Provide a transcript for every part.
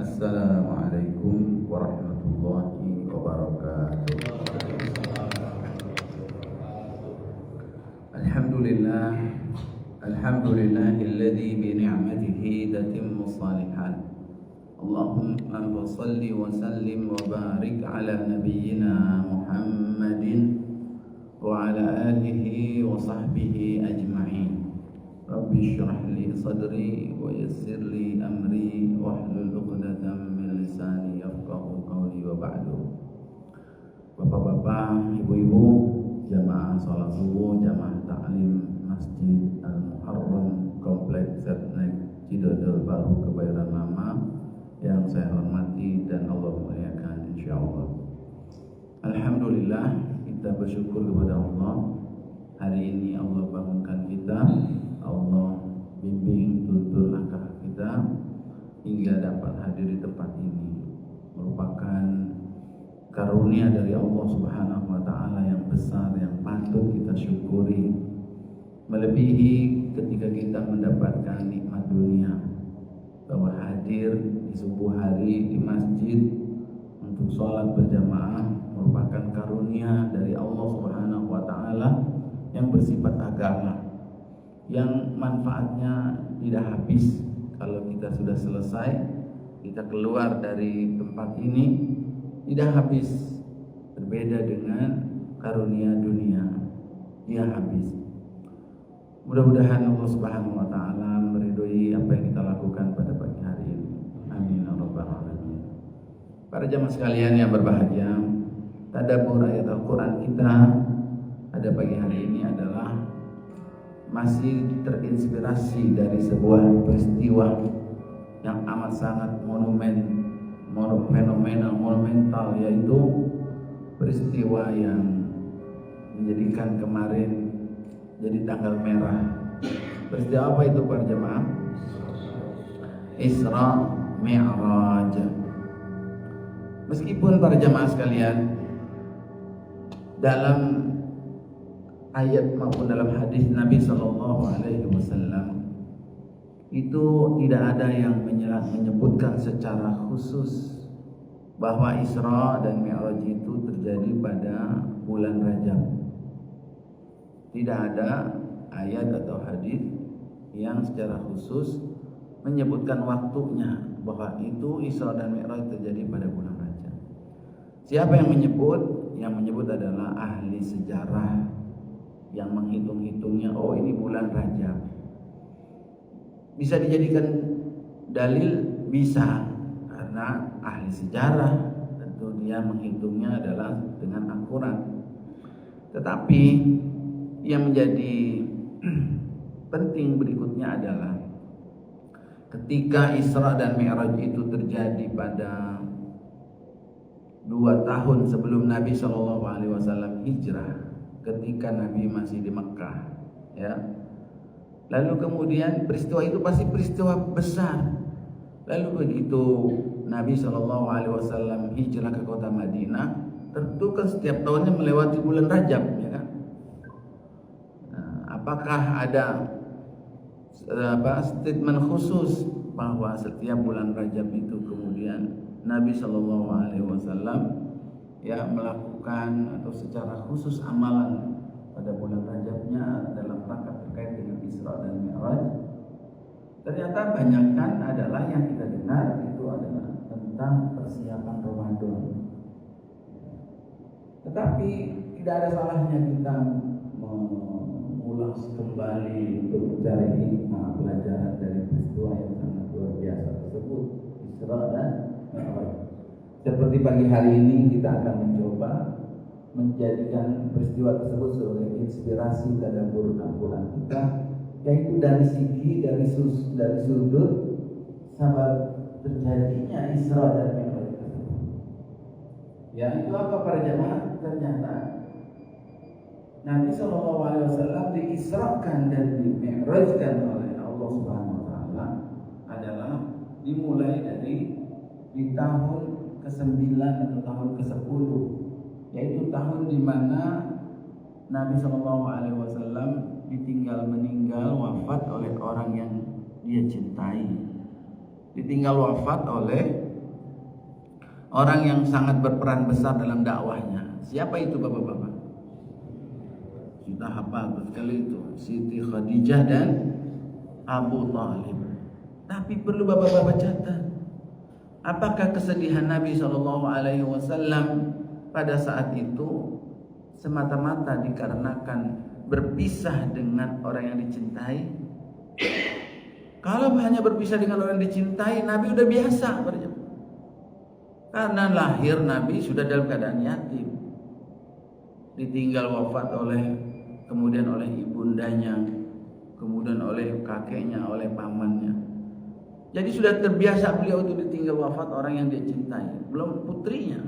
Assalamualaikum warahmatullahi wabarakatuh. Alhamdulillah, alhamdulillahilladzi bi ni'matihi tatimmu shalihat. Allahumma shalli wa sallim wa barik ala nabiyyina Muhammadin wa ala alihi wa sahbihi ajma'in. Rabbi shrah li sadri wa yassir li amri wahlul 'uqdatam min lisani yafqahu qawli wa ba'du. Bapak-bapak, ibu-ibu, jamaah salat subuh, jamaah taklim Masjid Al-Muharram Kompleks Setnek Cidodol Baru Kebayoran Lama yang saya hormati dan Allah muliakan insyaallah. Alhamdulillah, kita bersyukur kepada Allah. Hari ini Allah bangunkan kita, Allah bimbing tuntun langkah kita hingga dapat hadir di tempat ini. Merupakan karunia dari Allah Subhanahu wa taala yang besar yang patut kita syukuri. Melebihi ketika kita mendapatkan nikmat dunia, bahwa hadir di subuh hari di masjid untuk sholat berjamaah merupakan karunia dari Allah Subhanahu wa taala yang bersifat agama, yang manfaatnya tidak habis. Kalau kita sudah selesai, kita keluar dari tempat ini tidak habis. Berbeda dengan karunia dunia, dia habis. Mudah-mudahan Allah Subhanahu wa taala meridhoi apa yang kita lakukan pada pagi hari ini. Amin ya rabbal alamin. Para jamaah sekalian yang berbahagia, tadabbur ayat Al-Qur'an kita pada pagi hari ini adalah masih terinspirasi dari sebuah peristiwa yang amat sangat monumental, yaitu peristiwa yang menjadikan kemarin jadi tanggal merah. Peristiwa apa itu para jemaah? Isra Mi'raj. Meskipun para jemaah sekalian, dalam ayat maupun dalam hadis Nabi Shallallahu Alaihi Wasallam itu tidak ada yang menyebutkan secara khusus bahwa Isra dan Mi'raj itu terjadi pada bulan Rajab. Tidak ada ayat atau hadis yang secara khusus menyebutkan waktunya bahwa itu Isra dan Mi'raj terjadi pada bulan Rajab. Siapa yang menyebut? Yang menyebut adalah ahli sejarah yang menghitung-hitungnya, oh ini bulan Rajab. Bisa dijadikan dalil? Bisa, karena ahli sejarah tentu dia menghitungnya adalah dengan akurat. Tetapi yang menjadi penting berikutnya adalah ketika Isra dan Mi'raj itu terjadi pada 2 tahun sebelum Nabi SAW hijrah, ketika Nabi masih di Mekah, ya. Lalu kemudian peristiwa itu pasti peristiwa besar. Lalu begitu Nabi SAW hijrah ke kota Madinah, tentu kan setiap tahunnya melewati bulan Rajab, ya kan? Nah, apakah ada statement khusus bahwa setiap bulan Rajab itu kemudian Nabi SAW ya melakukan atau secara khusus amalan pada bulan Rajabnya dalam rangka terkait dengan Isra dan Mi'raj? Ternyata banyakkan adalah yang kita dengar itu adalah tentang persiapan Ramadan. Tetapi tidak ada salahnya kita mengulas kembali untuk mencari hikmah pelajaran dari peristiwa yang sangat luar biasa tersebut, Isra dan Mi'raj. Seperti pagi hari ini kita akan mencoba menjadikan peristiwa tersebut sebagai inspirasi tadabbur Al-Qur'an kita, yaitu dari sudut sebab terjadinya Isra dan Mi'raj tersebut. Ya, itu apa para jamaah? Ternyata Nabi SAW diisrakan dan dimi'rajkan oleh Allah Subhanahu wa taala adalah dimulai dari di tahun ke-9 atau tahun ke-10, yaitu tahun di mana Nabi SAW ditinggal meninggal wafat oleh orang yang dia cintai. Ditinggal wafat oleh orang yang sangat berperan besar dalam dakwahnya. Siapa itu bapak-bapak? Kita hafal sekali itu, Siti Khadijah dan Abu Thalib. Tapi perlu bapak-bapak catat, apakah kesedihan Nabi SAW pada saat itu semata-mata dikarenakan berpisah dengan orang yang dicintai? Kalau hanya berpisah dengan orang yang dicintai, Nabi udah biasa. Karena lahir Nabi sudah dalam keadaan yatim, ditinggal wafat kemudian oleh ibundanya, kemudian oleh kakeknya, oleh pamannya. Jadi sudah terbiasa beliau itu ditinggal wafat orang yang dia cintai. Belum putrinya,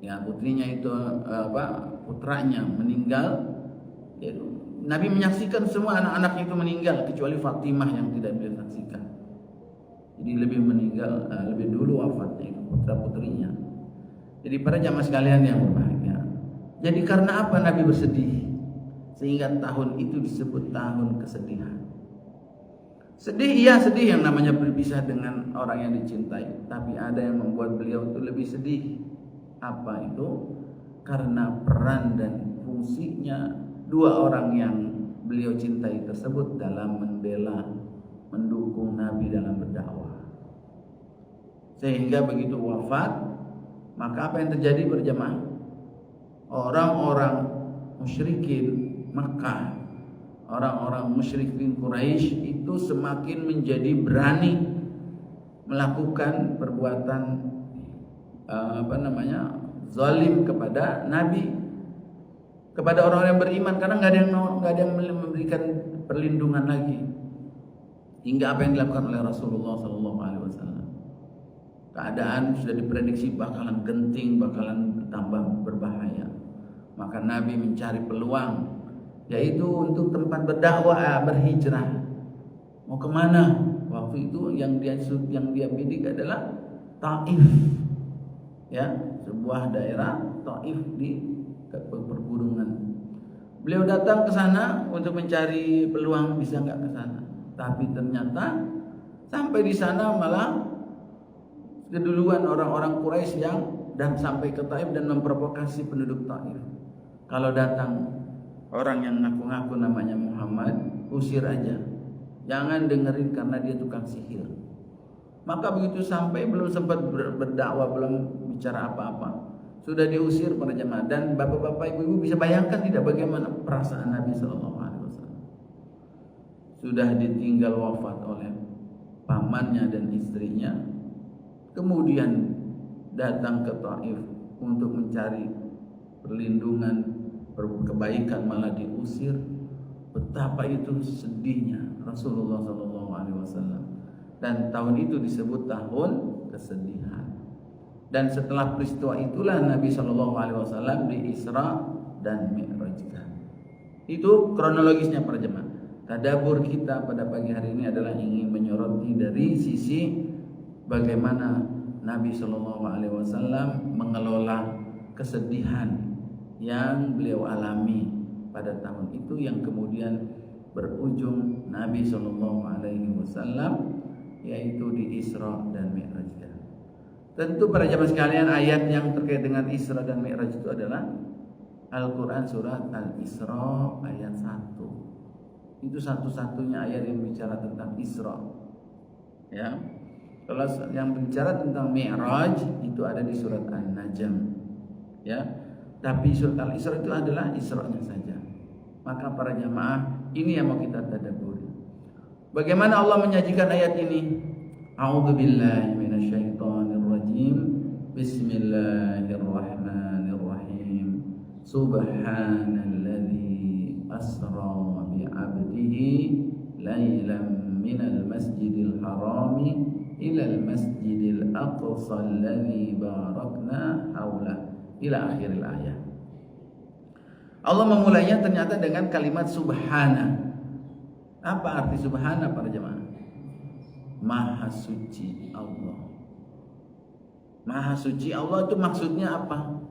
ya putrinya itu putranya meninggal. Ya, Nabi menyaksikan semua anak-anaknya itu meninggal kecuali Fatimah yang tidak beliau saksikan. Jadi lebih dulu wafatnya itu putra-putrinya. Jadi para jamaah sekalian yang berbahagia, jadi karena apa Nabi bersedih sehingga tahun itu disebut tahun kesedihan? Sedih, iya sedih yang namanya berpisah dengan orang yang dicintai. Tapi ada yang membuat beliau itu lebih sedih. Apa itu? Karena peran dan fungsinya dua orang yang beliau cintai tersebut dalam membela, mendukung Nabi dalam berdakwah. Sehingga begitu wafat, maka apa yang terjadi berjamaah? Orang-orang musyrikin Makkah, orang-orang musyrikin Quraisy itu semakin menjadi berani melakukan perbuatan zalim kepada Nabi, kepada orang yang beriman, karena nggak ada yang memberikan perlindungan lagi. Hingga apa yang dilakukan oleh Rasulullah SAW, keadaan sudah diprediksi bakalan genting, bakalan tambah berbahaya. Maka Nabi mencari peluang, yaitu untuk tempat berdakwah, berhijrah. Mau kemana? Waktu itu yang dia bidik adalah Taif, ya, sebuah daerah Taif di pergunungan. Beliau datang ke sana untuk mencari peluang bisa nggak ke sana. Tapi ternyata sampai di sana malah keduluan orang-orang Quraisy dan sampai ke Taif dan memprovokasi penduduk Taif. Kalau datang orang yang ngaku-ngaku namanya Muhammad, usir aja. Jangan dengerin karena dia tukang sihir. Maka begitu sampai belum sempat berdakwah, belum bicara apa-apa, sudah diusir para jemaah. Dan bapak-bapak, ibu-ibu bisa bayangkan tidak bagaimana perasaan Nabi SAW. Sudah ditinggal wafat oleh pamannya dan istrinya, kemudian datang ke Taif untuk mencari perlindungan, kebaikan, malah diusir. Betapa itu sedihnya Rasulullah SAW. Dan tahun itu disebut tahun kesedihan. Dan setelah peristiwa itulah Nabi SAW di Isra dan Mi'rajkan. Itu kronologisnya para jemaah. Tadabbur kita pada pagi hari ini adalah ingin menyoroti dari sisi bagaimana Nabi SAW mengelola kesedihan yang beliau alami pada tahun itu, yang kemudian berujung Nabi SAW yaitu di Isra dan Mi'raj. Tentu para jamaah sekalian, ayat yang terkait dengan Isra dan Mi'raj itu adalah Al-Quran surat Al-Isra ayat 1. Itu satu-satunya ayat yang bicara tentang Isra, ya. Kalau yang bicara tentang Mi'raj itu ada di surat An-Najm, ya. Tapi surat Al-Isra itu adalah Isra-nya saja. Maka para jamaah, ini yang mau kita tadabburi. Bagaimana Allah menyajikan ayat ini? A'udzubillahi minasyaitonir rajim. Bismillahirrahmanirrahim. Subhanalladzi asra bi'abdihi lailan minal masjidil harami ilal masjidil aqsa alladzi barakna haulah, ila akhiril ayat. Allah memulainya ternyata dengan kalimat subhana. Apa arti subhana para jemaah? Maha suci Allah. Maha suci Allah itu maksudnya apa?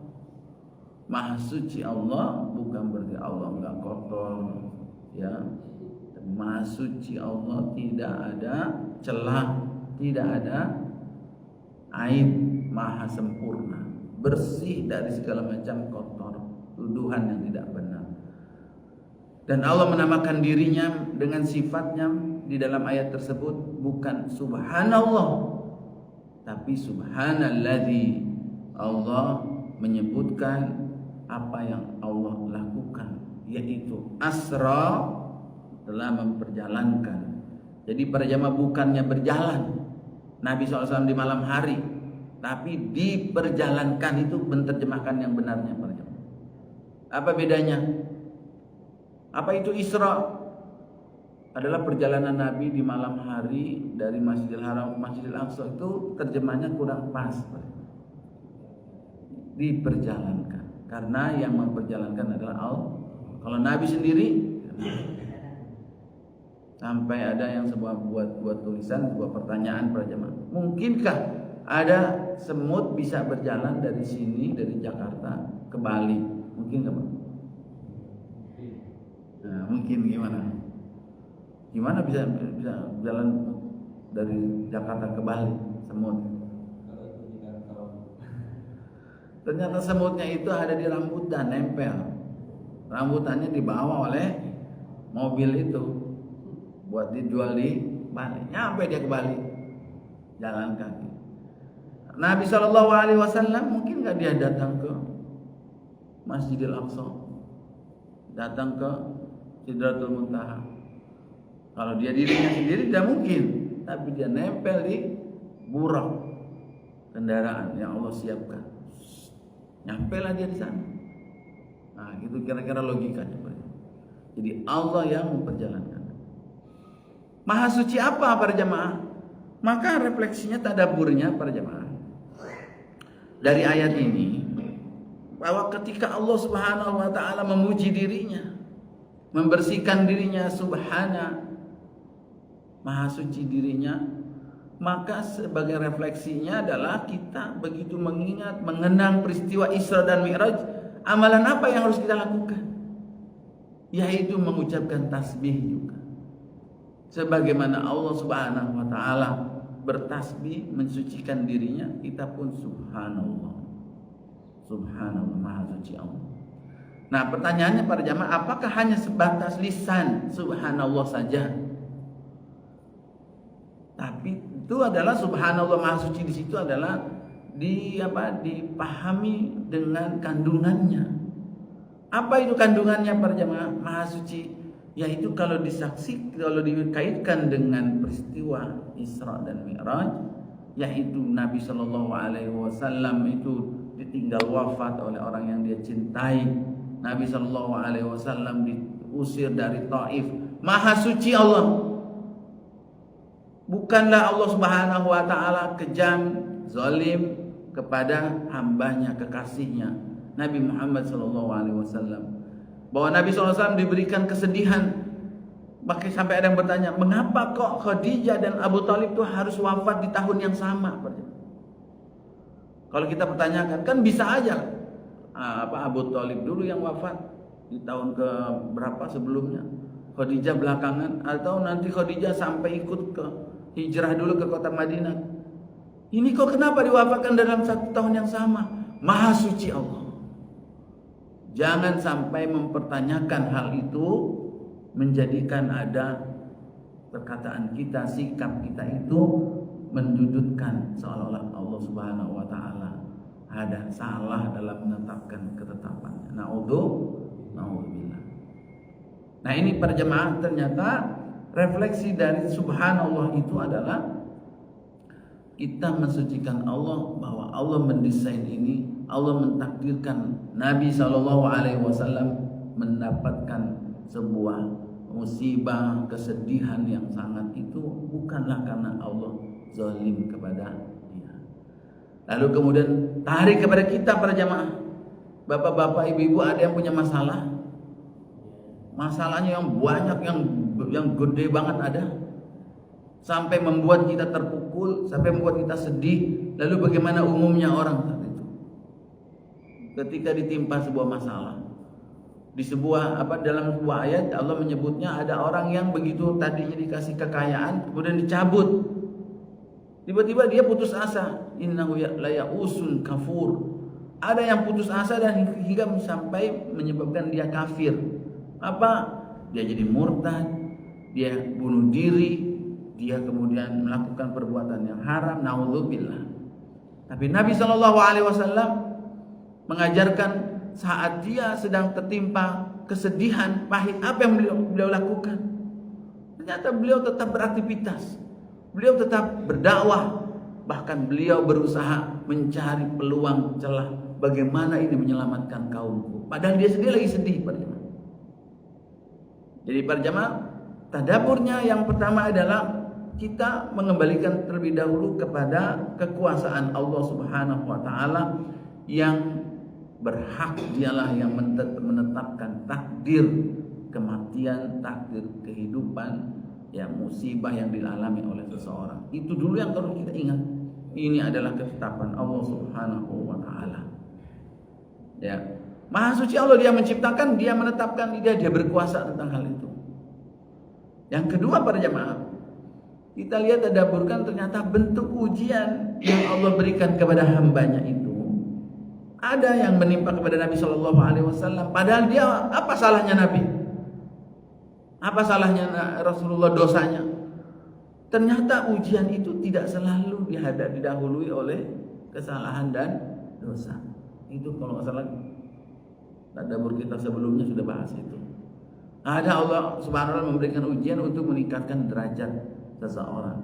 Maha suci Allah bukan berarti Allah enggak kotor, ya. Maha suci Allah tidak ada celah, tidak ada aib maha sempurna, bersih dari segala macam kotor, tuduhan yang tidak benar. Dan Allah menamakan dirinya dengan sifatnya di dalam ayat tersebut bukan subhanallah, tapi subhanalladzi. Allah menyebutkan apa yang Allah lakukan, yaitu asra, telah memperjalankan. Jadi para jamaah bukannya berjalan Nabi SAW di malam hari, tapi diperjalankan. Itu menerjemahkan yang benarnya para jamaah. Apa bedanya? Apa itu Isra? Adalah perjalanan Nabi di malam hari dari Masjidil Haram ke Masjidil Aqsa. Itu terjemahnya kurang pas. Diperjalankan, karena yang memperjalankan adalah Allah. Kalau Nabi sendiri, sampai ada yang buat tulisan, sebuah pertanyaan para jemaah, mungkinkah ada semut bisa berjalan dari sini, dari Jakarta ke Bali? Mungkin nggak, Pak? Nah, mungkin gimana bisa jalan dari Jakarta ke Bali semut? Ternyata semutnya itu ada di rambutan, nempel. Rambutannya dibawa oleh mobil itu buat dijual di Bali. Nyampe dia ke Bali, jalan kaki. Nabi SAW mungkin nggak dia datang ke Masjidil Aqsa, datang ke Sidratul Muntaha. Kalau dia dirinya sendiri tidak mungkin, tapi dia nempel di burak kendaraan yang Allah siapkan. Nyampelah dia di sana. Nah, itu kira-kira logikanya. Jadi Allah yang memperjalankan. Maha suci apa para jamaah? Maka refleksinya, tadaburnya para jamaah dari ayat ini, bahwa ketika Allah Subhanahu wa taala memuji dirinya, membersihkan dirinya, subhana, maha suci dirinya, maka sebagai refleksinya adalah kita begitu mengingat, mengenang peristiwa Isra dan Mi'raj, amalan apa yang harus kita lakukan? Yaitu mengucapkan tasbih juga. Sebagaimana Allah Subhanahu wa taala bertasbih mensucikan dirinya, kita pun subhanallah. Subhanallah, maha suci Allah. Nah, pertanyaannya para jamaah, apakah hanya sebatas lisan subhanallah saja? Tapi itu adalah subhanallah maha suci di situ adalah dipahami dengan kandungannya. Apa itu kandungannya para jamaah? Maha suci yaitu kalau dikaitkan dengan peristiwa Isra dan Mi'raj, yaitu Nabi Shallallahu Alaihi Wasallam itu ditinggal wafat oleh orang yang dia cintai. Nabi Shallallahu Alaihi Wasallam diusir dari Taif. Maha suci Allah. Bukanlah Allah Subhanahu wa taala kejam, zalim kepada hambanya, kekasihnya Nabi Muhammad sallallahu alaihi wasallam. Bahwa Nabi sallallahu alaihi wasallam diberikan kesedihan. Bahkan sampai ada yang bertanya, mengapa kok Khadijah dan Abu Thalib itu harus wafat di tahun yang sama? Kalau kita pertanyakan, kan bisa aja Abu Thalib dulu yang wafat di tahun ke berapa sebelumnya, Khadijah belakangan, atau nanti Khadijah sampai ikut ke hijrah dulu ke kota Madinah. Ini kok kenapa diwafatkan dalam satu tahun yang sama? Maha suci Allah. Jangan sampai mempertanyakan hal itu, menjadikan ada perkataan kita, sikap kita itu menjudutkan seolah-olah Allah Subhanahu wa taala ada salah dalam menetapkan ketetapannya. Na'udzubillah. Nah, ini para jemaah, ternyata refleksi dari subhanallah itu adalah kita mensucikan Allah, bahwa Allah mendesain ini, Allah mentakdirkan Nabi SAW mendapatkan sebuah musibah, kesedihan yang sangat itu bukanlah karena Allah zalim kepada dia. Lalu kemudian tarik kepada kita para jamaah, bapak-bapak, ibu-ibu, ada yang punya masalah? Masalahnya yang banyak, yang gede banget ada, sampai membuat kita terpukul, sampai membuat kita sedih. Lalu bagaimana umumnya orang saat itu ketika ditimpa sebuah masalah? Di dalam sebuah ayat Allah menyebutnya ada orang yang begitu tadinya dikasih kekayaan kemudian dicabut. Tiba-tiba dia putus asa. Innahu la ya'usun kafur. Ada yang putus asa dan hingga sampai menyebabkan dia kafir. Apa? Dia jadi murtad, dia bunuh diri, dia kemudian melakukan perbuatan yang haram, naudzubillah. Tapi Nabi SAW mengajarkan saat dia sedang tertimpa kesedihan pahit, apa yang beliau lakukan? Ternyata beliau tetap beraktivitas, beliau tetap berdakwah, bahkan beliau berusaha mencari peluang celah bagaimana ini menyelamatkan kaumku. Padahal dia sendiri lagi sedih, para jemaah. Jadi para jemaah, tadaburnya yang pertama adalah kita mengembalikan terlebih dahulu kepada kekuasaan Allah Subhanahu wa taala yang berhak, dialah yang menetapkan takdir kematian, takdir kehidupan, ya musibah yang dialami oleh seseorang. Itu dulu yang harus kita ingat. Ini adalah ketetapan Allah Subhanahu wa taala. Ya. Maha suci Allah, dia menciptakan, dia menetapkan, dia berkuasa tentang hal itu. Yang kedua para jemaah, kita lihat tadaburkan ternyata bentuk ujian yang Allah berikan kepada hambanya itu. Ada yang menimpa kepada Nabi Shallallahu Alaihi Wasallam. Padahal dia, apa salahnya Nabi? Apa salahnya Rasulullah dosanya? Ternyata ujian itu tidak selalu didahului oleh kesalahan dan dosa. Itu kalau nggak salah tadabbur kita sebelumnya sudah bahas itu. Ada Allah Subhanahu wa taala memberikan ujian untuk meningkatkan derajat seseorang.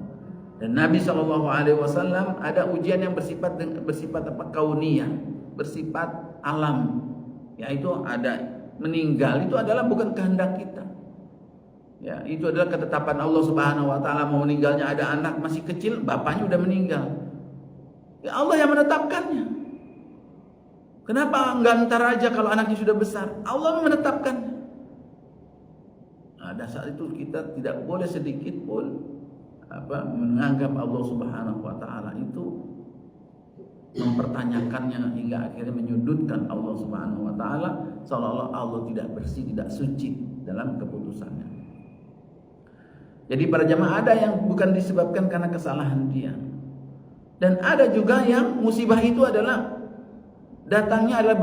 Dan Nabi Shallallahu Alaihi Wasallam ada ujian yang bersifat apa? Kauniyah, bersifat alam. Yaitu ada meninggal, itu adalah bukan kehendak kita. Ya, itu adalah ketetapan Allah Subhanahu wa taala. Mau meninggalnya ada anak masih kecil, bapaknya udah meninggal. Ya Allah yang menetapkannya. Kenapa enggak ntar aja kalau anaknya sudah besar? Allah menetapkan. Nah, saat itu kita tidak boleh sedikit pun menganggap Allah Subhanahu wa taala itu mempertanyakannya hingga akhirnya menyudutkan Allah Subhanahu wa taala, seolah-olah Allah tidak bersih, tidak suci dalam keputusannya. Jadi para jamaah, ada yang bukan disebabkan karena kesalahan dia. Dan ada juga yang musibah itu adalah datangnya adalah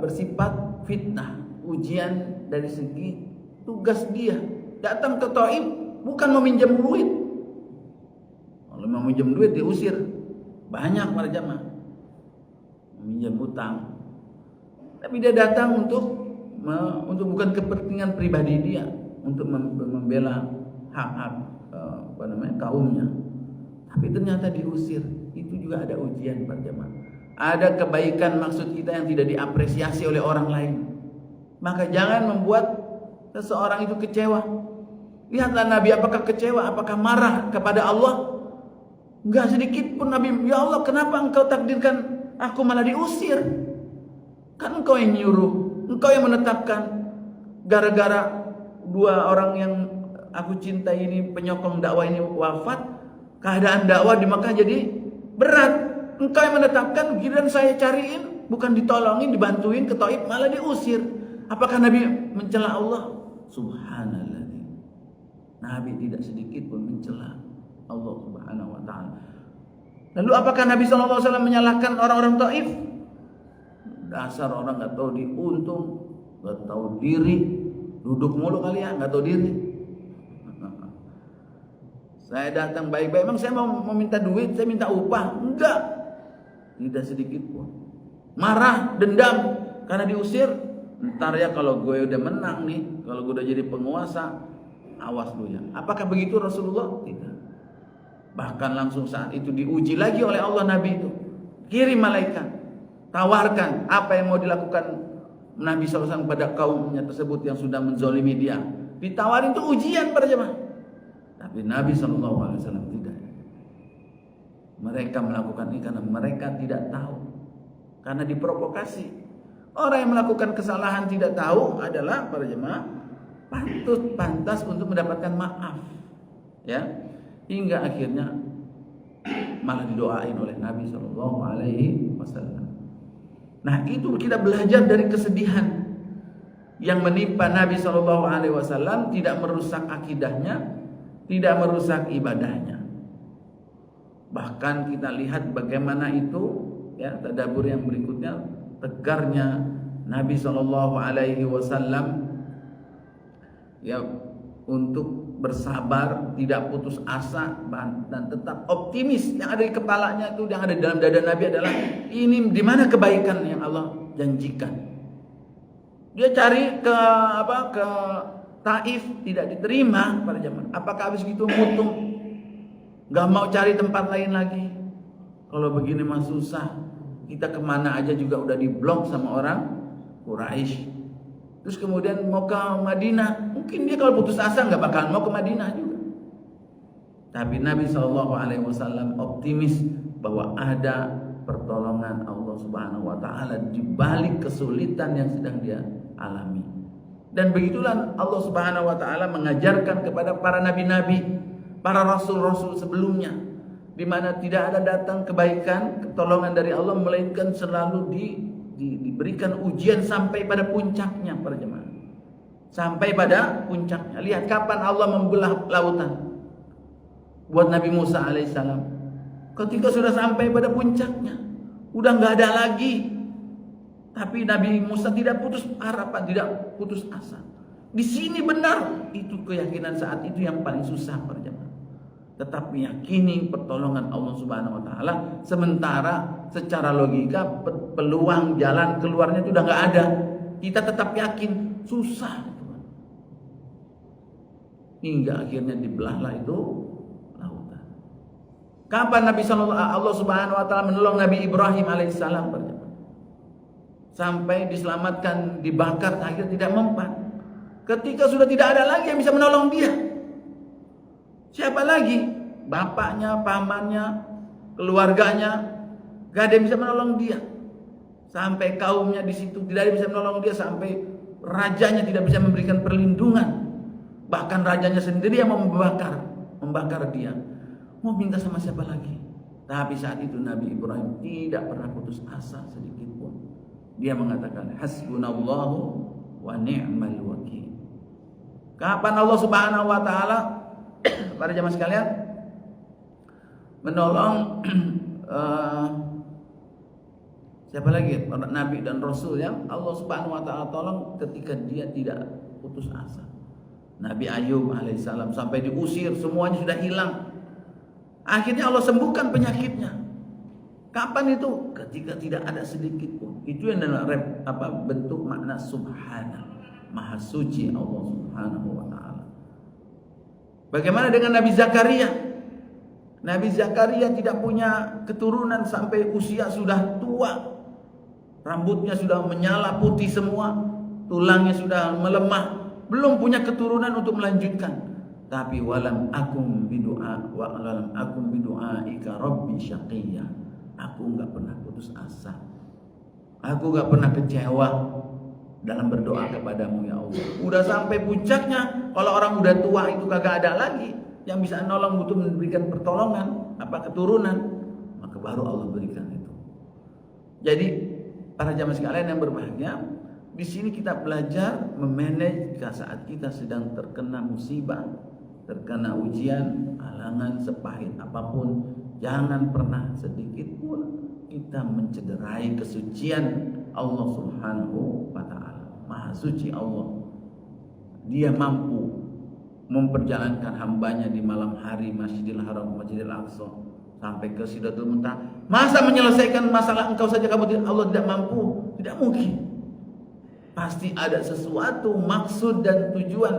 bersifat fitnah, ujian dari segi tugas dia. Datang ke Taif bukan meminjam duit. Kalau meminjam duit diusir. Banyak para jamaah meminjam utang. Tapi dia datang untuk bukan kepentingan pribadi dia, untuk membela hak-hak kaumnya. Tapi ternyata diusir. Itu juga ada ujian para jamaah. Ada kebaikan maksud kita yang tidak diapresiasi oleh orang lain. Maka jangan membuat seseorang itu kecewa. Lihatlah Nabi, apakah kecewa, apakah marah kepada Allah? Enggak sedikit pun Nabi, ya Allah kenapa engkau takdirkan aku malah diusir? Kan engkau yang nyuruh, engkau yang menetapkan. Gara-gara dua orang yang aku cintai ini, penyokong dakwah ini wafat, keadaan dakwah di Makkah jadi berat. Engkau yang menetapkan, giliran saya cariin, bukan ditolongin, dibantuin ke Taif, malah diusir. Apakah Nabi mencela Allah? Subhanallah. Nabi tidak sedikit pun mencela Allah Subhanahu wa taala. Lalu apakah Nabi SAW menyalahkan orang-orang Taif? Dasar orang enggak tahu diuntung, enggak tahu diri, duduk mulu kali ya, enggak tahu diri. Saya datang baik-baik, emang saya mau minta duit, saya minta upah? Enggak. Tidak sedikit pun. Marah, dendam karena diusir. Ntar ya kalau gue udah menang nih, kalau gue udah jadi penguasa, awas lu ya. Apakah begitu Rasulullah? Tidak. Bahkan langsung saat itu diuji lagi oleh Allah Nabi itu. Kirim malaikat, tawarkan apa yang mau dilakukan Nabi SAW pada kaumnya tersebut yang sudah menzolimi dia. Ditawarin itu ujian para jemaah. Tapi Nabi SAW tidak. Mereka melakukan ini karena mereka tidak tahu, karena diprovokasi. Orang yang melakukan kesalahan tidak tahu adalah para jemaah pantas untuk mendapatkan maaf, ya, hingga akhirnya malah didoain oleh Nabi Shallallahu Alaihi Wasallam. Nah itu kita belajar dari kesedihan yang menimpa Nabi Shallallahu Alaihi Wasallam, tidak merusak akidahnya, tidak merusak ibadahnya. Bahkan kita lihat bagaimana itu, ya, tadabbur yang berikutnya, tegarnya Nabi Shallallahu Alaihi Wasallam, ya, untuk bersabar, tidak putus asa, dan tetap optimis. Yang ada di kepalanya itu, yang ada di dalam dada Nabi adalah ini di mana kebaikan yang Allah janjikan. Dia cari ke Taif, tidak diterima pada zaman. Apakah habis gitu mutung, nggak mau cari tempat lain lagi? Kalau begini mah susah. Kita kemana aja juga udah diblok sama orang Quraisy. Terus kemudian mau ke Madinah, mungkin dia kalau putus asa nggak bakalan mau ke Madinah juga. Tapi Nabi SAW optimis bahwa ada pertolongan Allah Subhanahu Wa Taala di balik kesulitan yang sedang dia alami. Dan begitulah Allah Subhanahu Wa Taala mengajarkan kepada para nabi-nabi, para rasul-rasul sebelumnya, di mana tidak ada datang kebaikan, pertolongan dari Allah, melainkan selalu diberikan ujian sampai pada puncaknya para jemaah. Sampai pada puncaknya. Lihat kapan Allah membelah lautan buat Nabi Musa alaihissalam. Ketika sudah sampai pada puncaknya, udah nggak ada lagi. Tapi Nabi Musa tidak putus harapan, tidak putus asa. Di sini benar, itu keyakinan saat itu yang paling susah para jemaah. Tetap meyakini pertolongan Allah Subhanahu Wa Taala, sementara secara logika peluang jalan keluarnya itu udah nggak ada. Kita tetap yakin susah, hingga akhirnya dibelahlah itu lautan. Kapan Allah Subhanahu Wa Taala menolong Nabi Ibrahim alaihissalam? Sampai diselamatkan, dibakar, akhirnya tidak mempan. Ketika sudah tidak ada lagi yang bisa menolong dia, siapa lagi? Bapaknya, pamannya, keluarganya, gak ada yang bisa menolong dia. Sampai kaumnya di situ tidak ada yang bisa menolong dia, sampai rajanya tidak bisa memberikan perlindungan. Bahkan rajanya sendiri yang membakar dia. Mau minta sama siapa lagi? Tapi saat itu Nabi Ibrahim tidak pernah putus asa sedikit pun. Dia mengatakan hasbunallahu wa ni'mal wakil. Kapan Allah Subhanahu Wa Taala para jamaah sekalian menolong siapa lagi? Nabi dan Rasul yang Allah Subhanahu Wa Taala tolong ketika dia tidak putus asa. Nabi Ayub alaihissalam sampai diusir, semuanya sudah hilang. Akhirnya Allah sembuhkan penyakitnya. Kapan itu? Ketika tidak ada sedikit pun. Itu yang adalah bentuk makna subhana, maha suci Allah Subhanahu Wa Taala. Bagaimana dengan Nabi Zakaria? Nabi Zakaria tidak punya keturunan sampai usia sudah tua. Rambutnya sudah menyala putih semua, tulangnya sudah melemah, belum punya keturunan untuk melanjutkan. Tapi walam akum bidu'aika rabbi syaqiyya. Aku enggak pernah putus asa. Aku enggak pernah kecewa dalam berdoa kepadamu ya Allah. Udah sampai puncaknya, kalau orang udah tua itu kagak ada lagi yang bisa nolong, butuh memberikan pertolongan, keturunan, maka baru Allah berikan itu. Jadi para jamaah sekalian yang berbahagia, di sini kita belajar memanage saat kita sedang terkena musibah, terkena ujian, halangan sepahit apapun, jangan pernah sedikit pun kita mencederai kesucian Allah Subhanahu Wa Taala. Maha suci Allah. Dia mampu memperjalankan hambanya di malam hari Masjidil Haram, Masjidil Aqsa sampai ke Sidratul Muntaha. Masa menyelesaikan masalah engkau saja kamu Allah tidak mampu? Tidak mungkin. Pasti ada sesuatu maksud dan tujuan,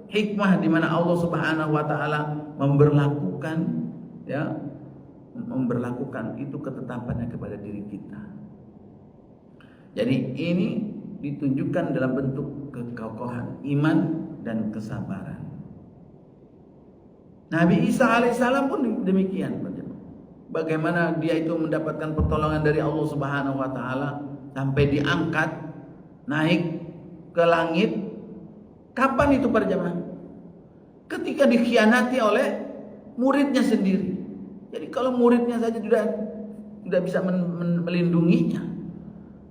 hikmah di mana Allah Subhanahu Wa Taala memberlakukan itu ketetapannya kepada diri kita. Jadi ini ditunjukkan dalam bentuk kekokohan iman dan kesabaran. Nabi Isa alaihissalam pun demikian. Bagaimana dia itu mendapatkan pertolongan dari Allah Subhanahu Wa Taala sampai diangkat naik ke langit. Kapan itu para jemaah? Ketika dikhianati oleh muridnya sendiri. Jadi kalau muridnya saja tidak bisa melindunginya,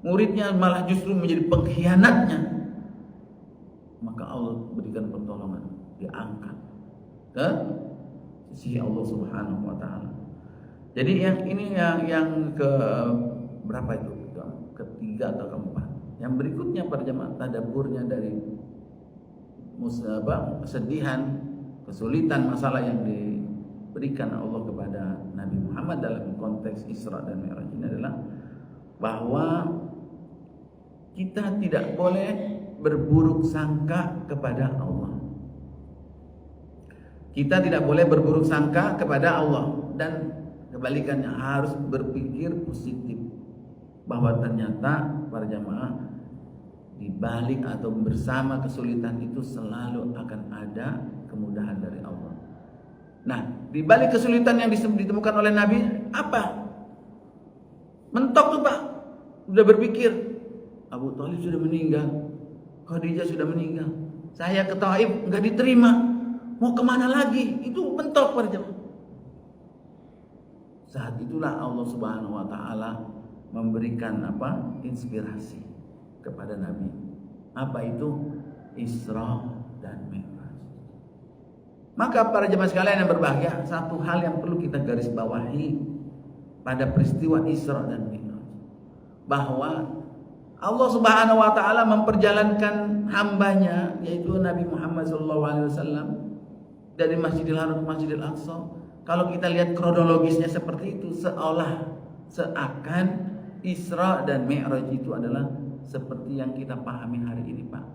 muridnya malah justru menjadi pengkhianatnya, maka Allah berikan pertolongan, diangkat ke sisi Allah Subhanahu Wa Taala. Jadi yang ini yang ke berapa itu? Ketiga atau keempat. Yang berikutnya para jemaah tadaburnya dari kesedihan, kesulitan, masalah yang diberikan Allah kepada Nabi Muhammad dalam konteks Isra dan Mi'raj ini adalah bahwa kita tidak boleh berburuk sangka kepada Allah. Kita tidak boleh berburuk sangka kepada Allah, dan kebalikannya harus berpikir positif bahwa ternyata para jamaah di balik atau bersama kesulitan itu selalu akan ada kemudahan dari Allah. Nah, di balik kesulitan yang ditemukan oleh Nabi apa? Mentok tuh Pak. Udah berpikir Abu Thalib sudah meninggal, Khadijah sudah meninggal, saya ke Taif nggak diterima, mau kemana lagi? Itu mentok para jemaah. Saat itulah Allah Subhanahu Wa Taala memberikan inspirasi kepada Nabi. Apa itu? Isra dan Mi'raj. Maka para jemaah sekalian yang berbahagia, satu hal yang perlu kita garis bawahi pada peristiwa Isra dan Mi'raj, bahwa Allah Subhanahu Wa Taala memperjalankan hambanya, yaitu Nabi Muhammad SAW, dari Masjidil Haram ke Masjidil Aqsa. Kalau kita lihat kronologisnya seperti itu, seakan Isra dan Mi'raj itu adalah seperti yang kita pahami hari ini Pak.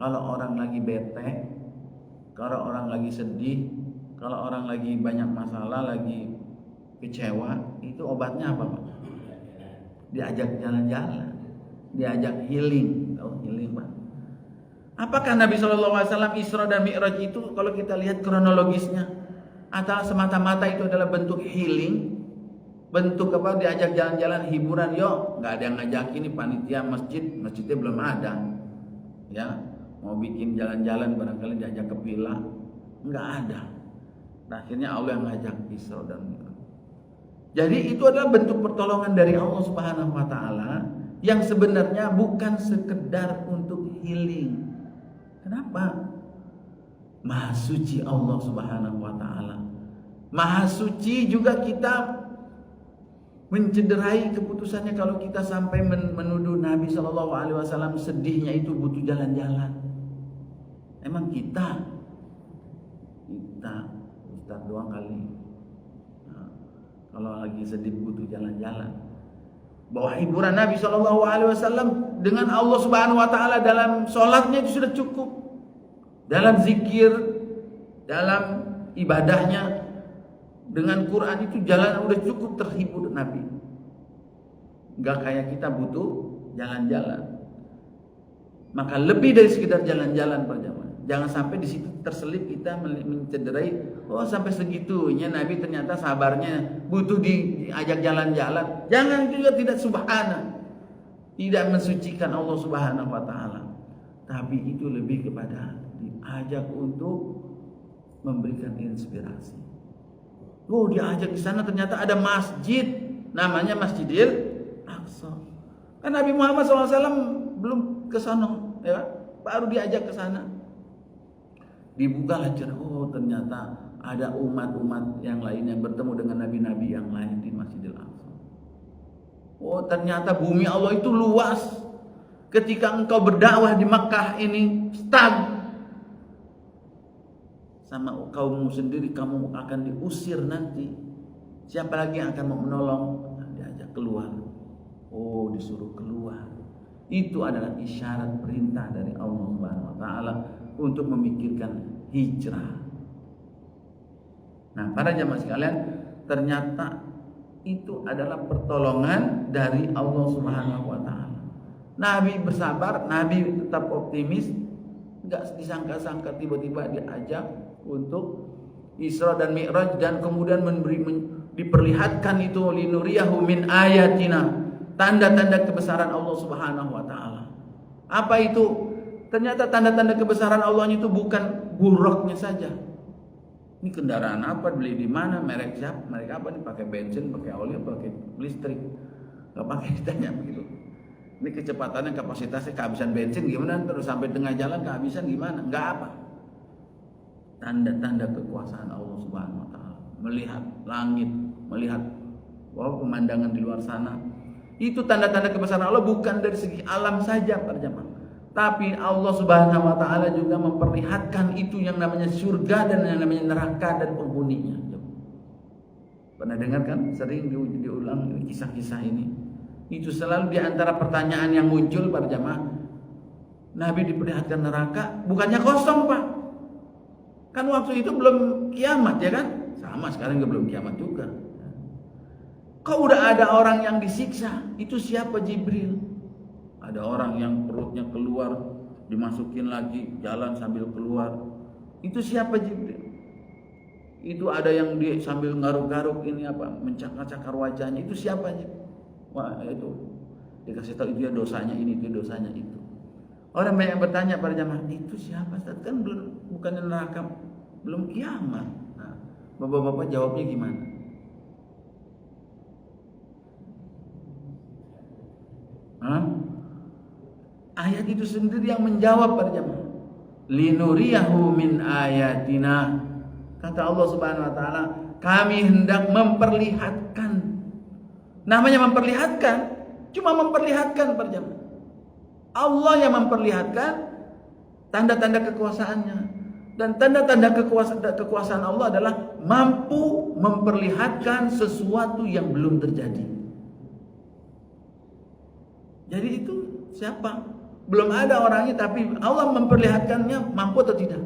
Kalau orang lagi bete, kalau orang lagi sedih, kalau orang lagi banyak masalah, lagi kecewa, itu obatnya apa Pak? Diajak jalan-jalan, diajak healing. Healing Pak. Apakah Nabi SAW Isra dan Mi'raj itu kalau kita lihat kronologisnya atau semata-mata itu adalah bentuk healing, bentuk diajak jalan-jalan, hiburan? Yuk, nggak ada yang ngajak ini panitia masjidnya belum ada, ya mau bikin jalan-jalan barangkali diajak ke villa, nggak ada. Nah, akhirnya Allah yang ngajak Isra dan Mi'raj. Jadi itu adalah bentuk pertolongan dari Allah Subhanahu Wa Taala yang sebenarnya bukan sekedar untuk healing. Kenapa? Maha suci Allah Subhanahu Wa Taala. Maha suci juga kita mencederai keputusannya kalau kita sampai menuduh Nabi SAW sedihnya itu butuh jalan-jalan. Emang kita Ustaz doang kali. Nah, kalau lagi sedih butuh jalan-jalan. Bahwa hiburan Nabi SAW dengan Allah Subhanahu Wa Taala dalam sholatnya itu sudah cukup, dalam zikir, dalam ibadahnya, dengan Quran itu jalan udah cukup terhibur Nabi. Gak kayak kita butuh jalan-jalan. Maka lebih dari sekedar jalan-jalan para jamaah. Jangan sampai di situ terselip kita mencederai, oh sampai segitunya Nabi ternyata sabarnya butuh diajak jalan-jalan. Jangan juga tidak subhana, tidak mensucikan Allah Subhanahu Wa Taala. Tapi itu lebih kepada diajak untuk memberikan inspirasi. Oh, diajak di sana ternyata ada masjid namanya Masjidil Aqsa. Kan Nabi Muhammad SAW belum ke sana, ya, baru diajak ke sana. Dibukalah cerita, oh ternyata ada umat-umat yang lain yang bertemu dengan nabi-nabi yang lain di Masjidil Aqsa. Oh ternyata bumi Allah itu luas. Ketika engkau berdakwah di Makkah ini stag, sama kaummu sendiri kamu akan diusir nanti. Siapa lagi yang akan mau menolong? Diajak keluar. Oh disuruh keluar. Itu adalah isyarat perintah dari Allah Subhanahu Wa Taala untuk memikirkan hijrah. Nah, para jamaah sekalian, ternyata itu adalah pertolongan dari Allah Subhanahu Wa Taala. Nabi bersabar, Nabi tetap optimis, nggak disangka-sangka tiba-tiba diajak untuk Isra dan Mi'raj, dan kemudian diperlihatkan itu linuriyahu min ayatina, tanda-tanda kebesaran Allah Subhanahu Wa Taala. Apa itu? Ternyata tanda-tanda kebesaran Allah itu bukan buruknya saja. Ini kendaraan apa, beli di mana, merek siapa, merek apa nih, pakai bensin, pakai oli, pakai listrik, nggak pakai ditanya begitu. Ini kecepatannya, kapasitasnya, kehabisan bensin gimana, terus sampai tengah jalan kehabisan gimana, nggak apa. Tanda-tanda kekuasaan Allah Subhanahu Wa Taala. Melihat langit, melihat bahwa pemandangan di luar sana itu tanda-tanda kebesaran Allah bukan dari segi alam saja para jemaah, tapi Allah Subhanahu wa taala juga memperlihatkan itu yang namanya surga dan yang namanya neraka dan penghuninya. Pernah dengar kan? Sering diulang kisah-kisah ini. Itu selalu di antara pertanyaan yang muncul para jemaah. Nabi diperlihatkan neraka, bukannya kosong, Pak. Kan waktu itu belum kiamat ya kan? Sama sekarang juga belum kiamat juga. Kok udah ada orang yang disiksa? Itu siapa? Jibril. Ada orang yang perutnya keluar, dimasukin lagi, jalan sambil keluar. Itu siapa? Jibril. Itu ada yang dia sambil garuk-garuk ini apa, mencakar-cakar wajahnya. Itu siapa? Wah, itu dikasih tahu itu ya dosanya ini, itu dosanya itu. Orang banyak bertanya pada jamaah, itu siapa? Kan belum, bukannya neraka, belum kiamat. Nah, bapak-bapak jawabnya gimana? Ayat itu sendiri yang menjawab pada jamaah. Linuriyahu min ayatina. Kata Allah Subhanahu wa taala, kami hendak memperlihatkan. Namanya memperlihatkan, cuma memperlihatkan pada jamaah. Allah yang memperlihatkan tanda-tanda kekuasaannya. Dan tanda-tanda kekuasaan Allah adalah mampu memperlihatkan sesuatu yang belum terjadi. Jadi itu siapa? Belum ada orangnya tapi Allah memperlihatkannya, mampu atau tidak?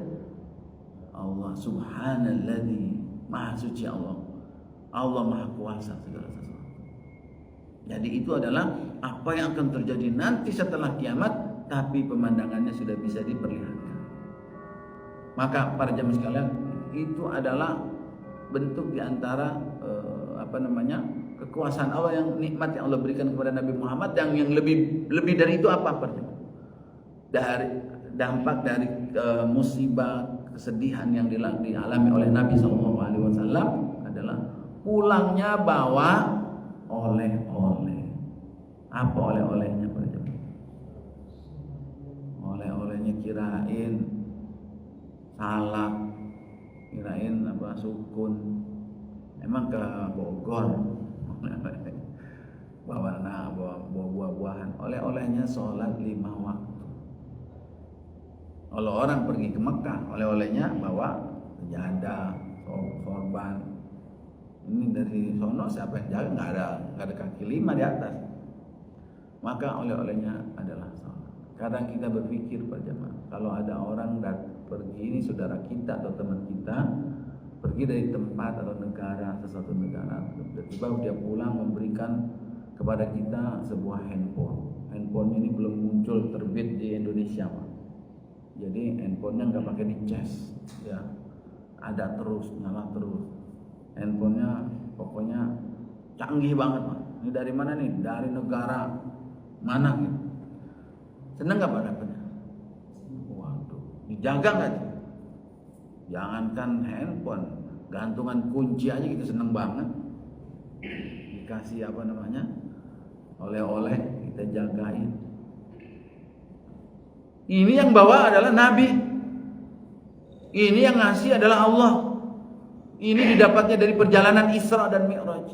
Allah subhanalladzi, maha suci Allah. Allah maha kuasa segala sesuatu. Jadi itu adalah apa yang akan terjadi nanti setelah kiamat, tapi pemandangannya sudah bisa diperlihatkan. Maka para jemaah sekalian, itu adalah bentuk diantara kekuasaan Allah, yang nikmat yang Allah berikan kepada Nabi Muhammad, yang lebih dari itu apa? Dari dampak dari musibah, kesedihan yang dialami oleh Nabi SAW adalah pulangnya bawa oleh-oleh. Apa oleh-olehnya para jemaah? Oleh-olehnya kirain salak, kirain apa sukun. Emang ke Bogor bawa buah-buahan. Oleh-olehnya sholat 5 waktu. Kalau orang pergi ke Mekah, oleh-olehnya bawa sejadah, sorban. Ini dari sono siapa yang jaga? Nggak ada kaki 5 di atas. Maka oleh-olehnya adalah sholat. Kadang kita berpikir Pak Jamaah, kalau ada orang pergi, ini saudara kita atau teman kita, pergi dari tempat atau negara, sesuatu negara, tiba-tiba dia pulang memberikan kepada kita sebuah handphone. Handphone ini belum muncul terbit di Indonesia, Pak. Jadi handphonenya nggak pakai dicas, ya, ada terus, nyala terus. Handphonenya pokoknya canggih banget, Pak. Ini dari mana nih? Dari negara mana gitu? Seneng nggak Pak dapetnya? Waduh, dijaga nggak? Jangankan handphone, gantungan kunci aja kita seneng banget. Dikasih oleh-oleh, kita jagain. Ini yang bawa adalah Nabi. Ini yang ngasih adalah Allah. Ini didapatnya dari perjalanan Isra dan Mi'raj.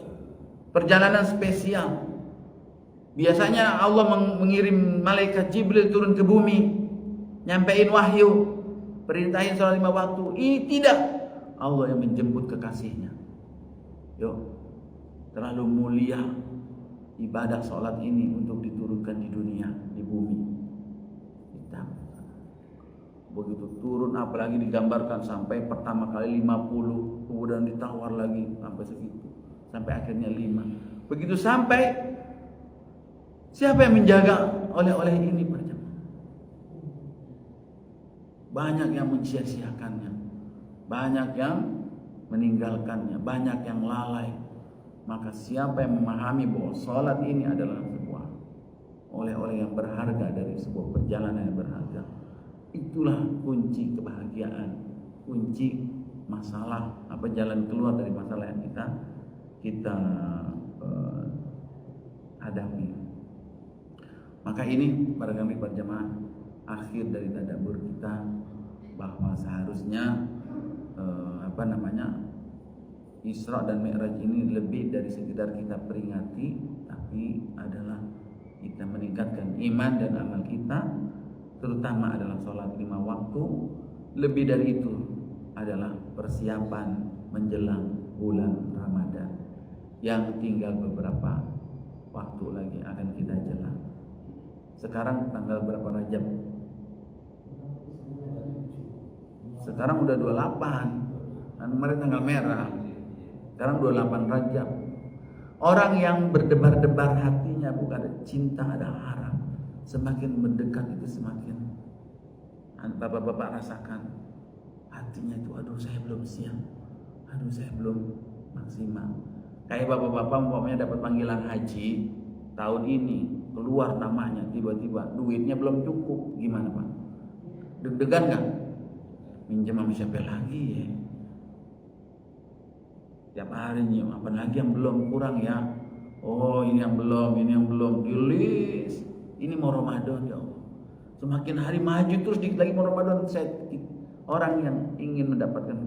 Perjalanan spesial. Biasanya Allah mengirim malaikat Jibril turun ke bumi, nyampein wahyu, perintahin sholat 5 waktu. Ini tidak. Allah yang menjemput kekasihnya. Yuk, terlalu mulia ibadah sholat ini untuk diturunkan di dunia, di bumi. Begitu turun, apalagi digambarkan sampai pertama kali 50, kemudian ditawar lagi sampai segitu, sampai akhirnya 5. Begitu sampai, siapa yang menjaga oleh-oleh ini? Banyak yang mencia-siakannya, banyak yang meninggalkannya, banyak yang lalai. Maka siapa yang memahami bahwa sholat ini adalah sebuah oleh-oleh yang berharga dari sebuah perjalanan yang berharga, itulah kunci kebahagiaan, kunci masalah, jalan keluar dari masalah yang kita hadapi. Maka ini barangkali berjamaah akhir dari tadabbur kita, bahwa seharusnya Isra dan Mi'raj ini lebih dari sekedar kita peringati, tapi adalah kita meningkatkan iman dan amal kita, terutama adalah sholat 5 waktu. Lebih dari itu adalah persiapan menjelang bulan Ramadan yang tinggal beberapa waktu lagi akan kita jalan. Sekarang tanggal berapa Rajab? Sekarang udah 28. Kan kemarin tanggal merah. Sekarang 28 Rajab. Orang yang berdebar-debar hatinya bukan ada cinta, ada harap. Semakin mendekat itu semakin bapak-bapak rasakan hatinya itu, aduh saya belum siap, aduh saya belum maksimal. Kayak bapak-bapak umpamanya dapat panggilan haji tahun ini, keluar namanya, tiba-tiba duitnya belum cukup, gimana Pak? Deg-degan gak? Minjem sama siapa lagi ya? Tiap hari nih, apa lagi yang belum, kurang ya? Oh ini yang belum, tulis. Ini mau Ramadan ya Allah. Semakin hari maju terus dikit lagi mau Ramadan. Orang yang ingin mendapatkan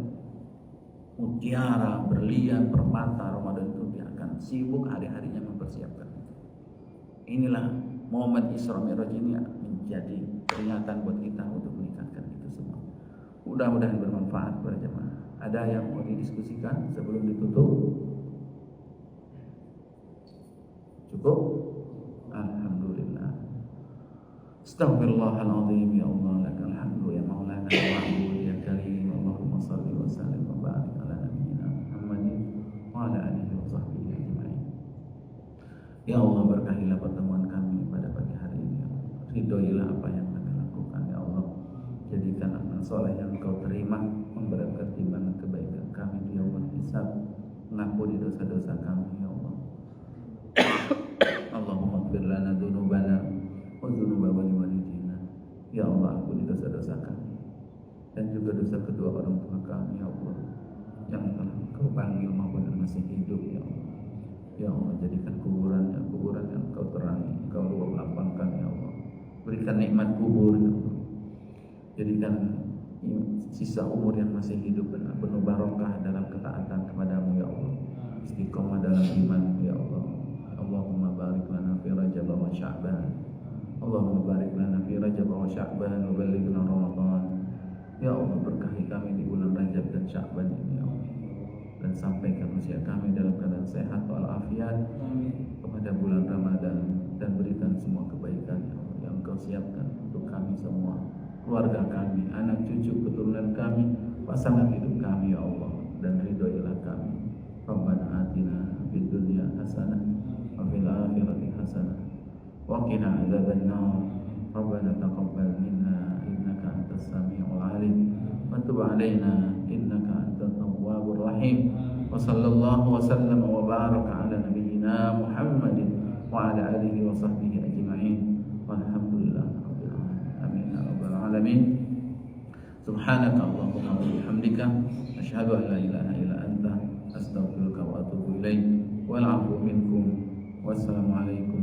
mutiara, berlian, permata Ramadan itu dia akan sibuk hari-harinya mempersiapkan. Inilah momen Isra Mi'raj ini menjadi peringatan buat kita untuk meningkatkan itu semua. Mudah-mudahan bermanfaat para jemaah. Ada yang mau didiskusikan sebelum ditutup? Cukup? Alhamdulillah. Astaghfirullahaladzim. Ya Allah, lakal hamdu ya maulana wa abud ya karim. Allahumma salli wa sallim wa barik ala nabiyyina Muhammadin wa ala alihi wa sahbihi ajma'in. Ya Allah, berkahilah pertemuan kami pada pagi hari ini. Ridhoilah apa yang kami lakukan ya Allah. Jadikan amal soleh yang Engkau terima memberatkan timbangan kebaikan kami di yaumul hisab. Mengampuni dosa-dosa kami ya Allah. Allahumma ighfir lana dzunubana wa dzunuba walidina. Ya Allah, ampuni dosa-dosa kami dan juga dosa kedua orang tua kami ya Allah, yang telah Engkau panggil maupun yang masih hidup ya Allah. Ya Allah, jadikan kuburan yang Engkau terangi, Engkau lapangkan ya Allah. Berikan nikmat kubur ya Allah. Jadikan sisa umur yang masih hidup dan penuh barokah dalam ketaatan kepadamu ya Allah. Istiqomah dalam iman ya Allah. Allahumma barik lana fi Rajab wa Sya'ban. Allahumma barik lana fi Rajab wa Sya'ban wa ballighna Ramadan. Ya Allah, berkahi kami di bulan Rajab dan Sya'ban ini ya Allah. Dan sampaikan usia kami dalam keadaan sehat walafiat kepada bulan Ramadan, dan berikan semua kebaikan ya Allah, yang Engkau siapkan untuk kami semua, keluarga kami, anak cucu keturunan kami, pasangan hidup kami ya Allah, dan ridhoilah kami. Rabbana atina fid dunya hasanah wa fil akhirati hasanah wa qina adzabannar. Rabbana taqabbal minna innaka antas samiul alim wa tub alaina innaka antat tawwabur rahim. Wa sallallahu wa sallama wa baraka ala nabiyyina Muhammadin wa ala alihi wa sahbihi ajma'in. Walhamdulillahi rabbil alamin. Amin ya rabbal alamin. Subhanaka Allahumma wa bihamdika asyhadu an la ilaha illa anta astaghfiruka wa atubu ilaik. Wal 'afwu minkum. Wassalamu alaikum